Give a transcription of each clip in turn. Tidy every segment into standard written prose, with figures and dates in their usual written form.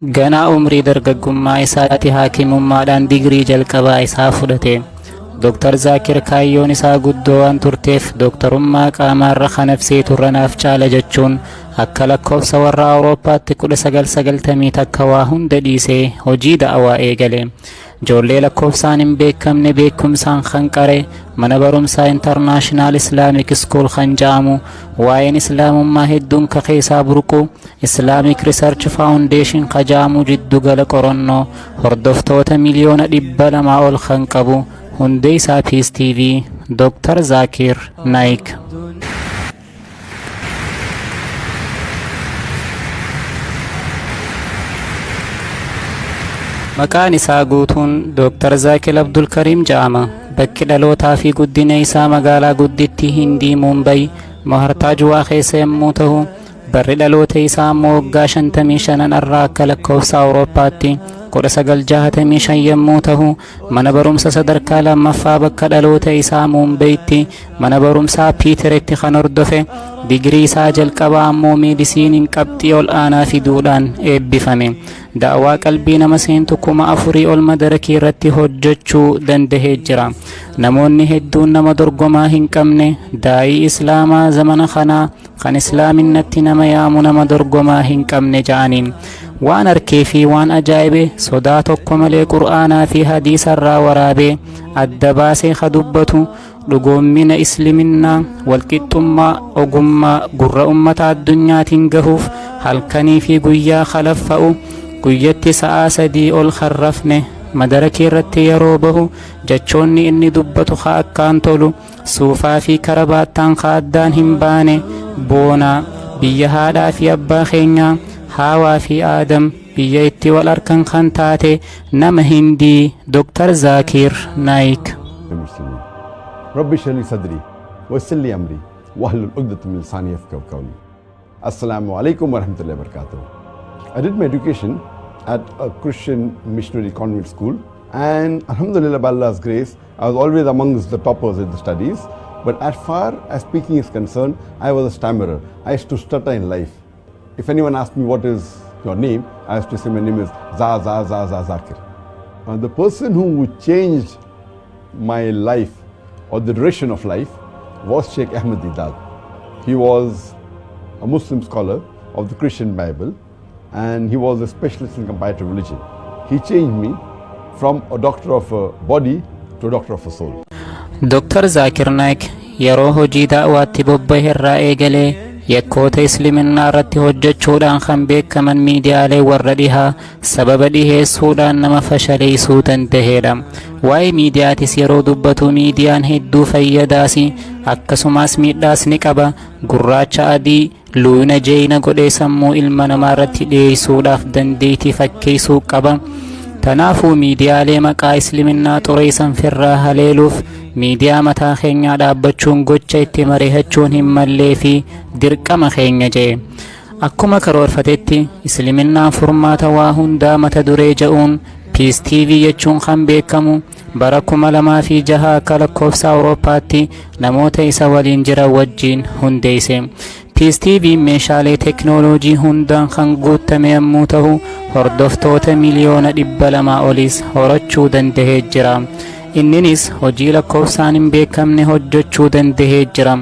Ganaa umrii dargaggummaa isaatti haakimummaadhaan digirii jalqabaa isaa fudhate. Dr. Zaakir kaayyoon isaa guddoo waan turteef doktorummaa qaamaarra kanabsee turranaaf caala jechuun akka lakkoofsa warra Awurooppaatti 1990 takka waa hunda dhiisee hojii da'awaa eegale. Ijoollee lakkoofsaan hin beekamne beekumsaan kan qare mana barumsaa International Islamic School kan jedhamu waa'een islaamummaa hedduun ka keessaa burqu Islamic Research Foundation ka jedhamu jiddu gala qorannoo hordoftoota miliyoona 200 ol kan qabu hundee isaa Peace TV Dr. Zaakir Naik. Maqaan isaa guutuun Dr. Zaakir Abdul Karim jedhama. Bakki dhalootaa fi guddina isaa magaalaa guddittii Hindii Mumbai Mahartaj waa keessa yommuu ta'u, barri dhaloota isaa immoo waggaa 55 irraa akka lakkoofsa Awurooppaatti 1965 yommuu ta'u, mana barumsa sadarkaa lammaffaa bakka dhaloota isaa Mumbaiitti mana barumsaa Piiteretti kan hordofe, digirii isaa jalqabaa ammoo meedisiiniin qabxii ol aanaa fiduudhaan eebbifame. Da'awaa qalbii nama seentu 4,000 ol madarakii irratti hojjechuu dandahee jira. Namoonni hedduun nama dorgomaa hin qabne daa'ii islaamaa zamana kanaa kan islaaminatti nama yaamu nama dorgomaa hin qabne ja'aniin. Waan arkee fi waan ajaa'ibe sodaa tokko malee qur'aanaa fi hadiisa irraa waraabee adda baasee ka dubbatu dhugoommina islaaminaa walqixxummaa ogummaa gurra ummata addunyaatiin gahuuf halkanii fi guyyaa khalaffa'u guyyatti sa'aa 3 ol harrafne madarakii irratti yeroo bahu jechoonni inni dubbatu ka akkaan tolu suufaa fi karabaattaan ka addaan hin baane boonaa biyya haadhaa fi abbaa keenyaa Haawaa fi Aadam biyya itti wal arkan kan taate nama Hindii Dr. Zaakir Naik. Rabbi shrah sadri wa yassir li amri wahlul 'uqdatam min lisani yafqahu qawli. Assalamu alaikum wa rahmatullahi wa barakatuh. I did my education at a Christian missionary convent school, and alhamdulillah by Allah's grace I was always amongst the toppers in the studies, but as far as speaking is concerned I was a stammerer. I used to stutter in life. If anyone asked me what is your name, I used to say my name is Zakir. The person who changed my life or the direction of life was Sheikh Ahmed Deedat. He was a Muslim scholar of the Christian Bible, and he was a specialist in comparative religion. He changed me from a doctor of a body to a doctor of a soul. Dr. Zaakir Naik yeroo hojii da'waatti bobba'e irraa eegalee yakkoota islaaminaa irratti hojjechuudhaan kan beekaman miidiyaalee warra dhihaa sababa dhiheessuudhaan nama fashaleessuu danda'eedha. Waa'ee miidiyaatis yeroo dubbatu miidiyaan hedduu fayyadaas akkasumas miidhaas ni qaba. Gurraacha adii luuna jeeyina godhee sammuu ilma namaa irratti dhiyeessuudhaaf dandeettii fakkeessuu qaba. Kanaafuu miidiyaalee maqaa islaaminaa xureessan firraa haleeluuf miidiyaa mataa keenyaa dhaabbachuun gocha itti mari'achuun hin mallee fi dirqama keenya jee. Akkuma karoorfatetti islaaminaan furmaata waa hundaa mata duree jedhuun Peace TV jechuun kan beekamu bara 2006 akka lakkoofsa Awurooppaatti namoota isa waliin jiran wajjiin hundeesse. Peace TV meeshaalee teknooloojii hundaan kan guutame yommuu ta'u hordoftoota miliyoona 200 olis horachuu dandahee jira. Inninis hojii lakkoofsaan hin beekamne hojjechuu dandahee jira.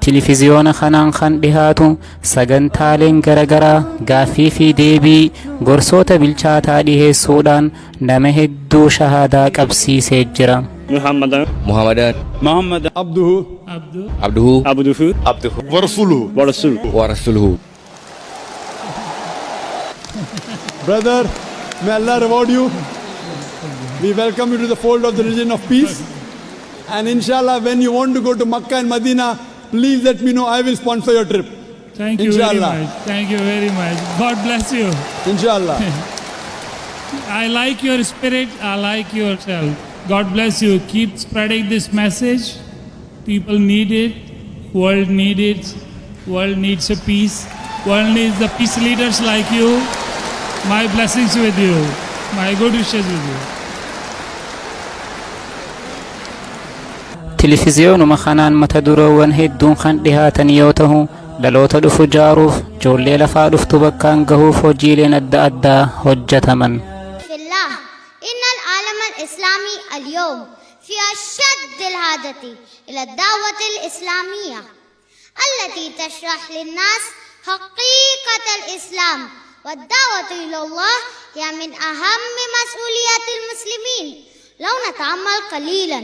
Televiziyoona kanaan kan dhihaatu sagantaaleen garagaraa gaaffii fi deebii gorsoota bilchaataa dhiheessuudhaan nama hedduu shahaadaa qabsiisee jira. Muhammadan Abduhu wa Rasuluhu. Brother, may Allah reward you. We welcome you to the fold of the religion of peace. And inshallah, when you want to go to Makkah and Medina, please let me know. I will sponsor your trip. Thank you very much. Thank you very much. God bless you. Inshallah. I like your spirit. I like yourself. God bless you. Keep spreading this message. People need it. World needs it. World needs a peace. World needs the peace leaders like you. My blessings with you. My good wishes with you. Televiziyoonuma kanaan mata dureewwan hedduun kan dhihaatan yoo ta'u dhaloota dhufu jaaruuf ijoollee lafaa dhuftu bakkaan gahuuf hojiileen adda addaa hojjetaman. إن العالم الإسلامي اليوم في أشد الحاجة إلى الدعوة الإسلامية التي تشرح للناس حقيقة الإسلام، والدعوة إلى الله هي من أهم مسؤوليات المسلمين. لو نتأمل قليلا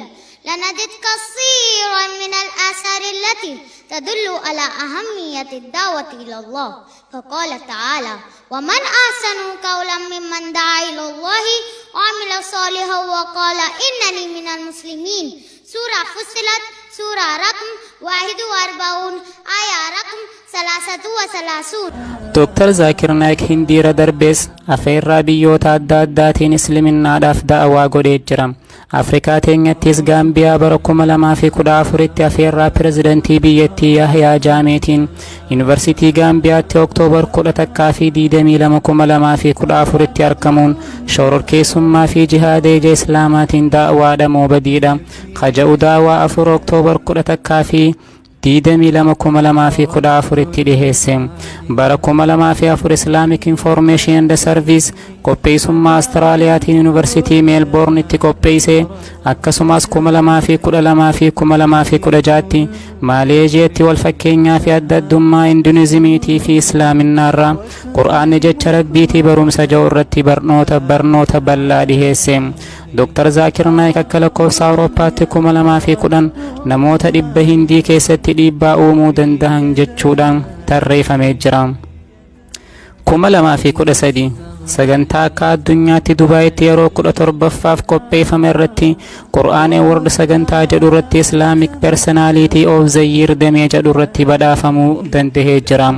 لنجد كثيرا من الآثار التي تدل على أهمية الدعوة إلى الله، فقال تعالى: ومن أحسن قولا ممن دعا إلى الله وعمل صالحا وقال إنني من المسلمين. سورة فصلت سورة رقم 41 آية رقم 33. Dr. Zakir Naik hindiira darbees afeerraa biyyoota adda addaatiin islaminaadhaaf da'awaa godhee jira. Afrikaa teenyattis Gaambiyaa bara 2014tti afeerraa pirezidantii biyyattii Yahyaa Jaameetiin Yuunivarsiitii Gaambiyaatti Oktoobar 11 fi 22 2014tti argamuun shororkeessummaa fi jihaada ija Islaamaatiin da'awaadhamoo badiidha. Kaja'u daawaa 4 Oktoobar 11 fi 2014tti dhiheesse. Bara 2004 Islamic Information and Service qopheessummaa Austraaliyaatiin Yuunivarsiitii Meelboornitti qopheesse. Akkasumas 2012 fi 2016tti Maaleeziyaatti wal fakkeenyaa fi adda addummaa Induneezimiitii fi Islaaminaarraa Qur'aanni jecha Rabbiitii barumsa jiru irratti barnoota bal'aa dhiheesse. Dr. Zakir Naik akka lakkoofsa Awurooppaatti 2010 namoota 100 Hindii keessatti dhiibbaa uumuu danda'an jechuudhaan tarreeffamee jira. 2013 sagantaa akka addunyaatti Dubaayitti yeroo 17ffaaf qopheeffame irratti Qur'aan Award sagantaa jedhu irratti Islamic Personality of the Year damee jedhu irratti badhaafamuu danda'ee jira.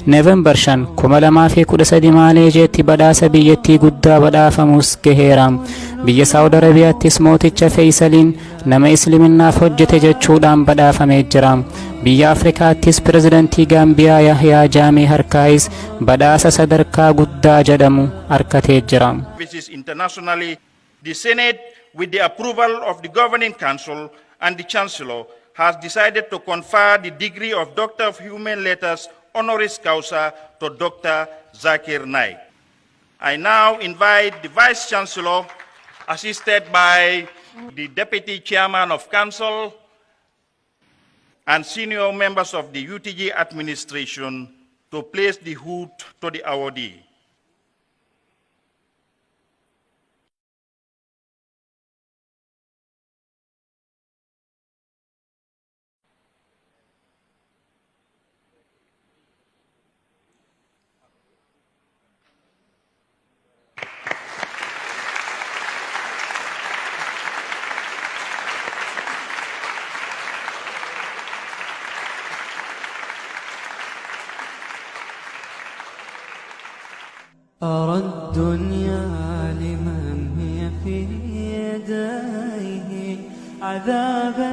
November 5 2013 Maaleeziyaatti badhaasa biyyattii guddaa badhaafamuus gaheera. Biyya Saawud Arabiyaattis mooticha Feeyisaliin nama islaminaaf hojjete jechuudhaan badhaafamee jira. Biyya Afrikaattis pirezidantii Gaambiyaa Yahyaa Jaamee harkaayis badhaasa sadarkaa guddaa jedhamu harkatee jira. Internationally, the Senate, with the approval of the Governing Council and the Chancellor, has decided to confer the degree of Doctor of Human Letters honoris causa to Dr. Zakir Naik. I now invite the Vice Chancellor, assisted by the Deputy Chairman of Council and senior members of the UTG administration, to place the hood to the awardee. أرى الدنيا لمن هي في يديه عذابا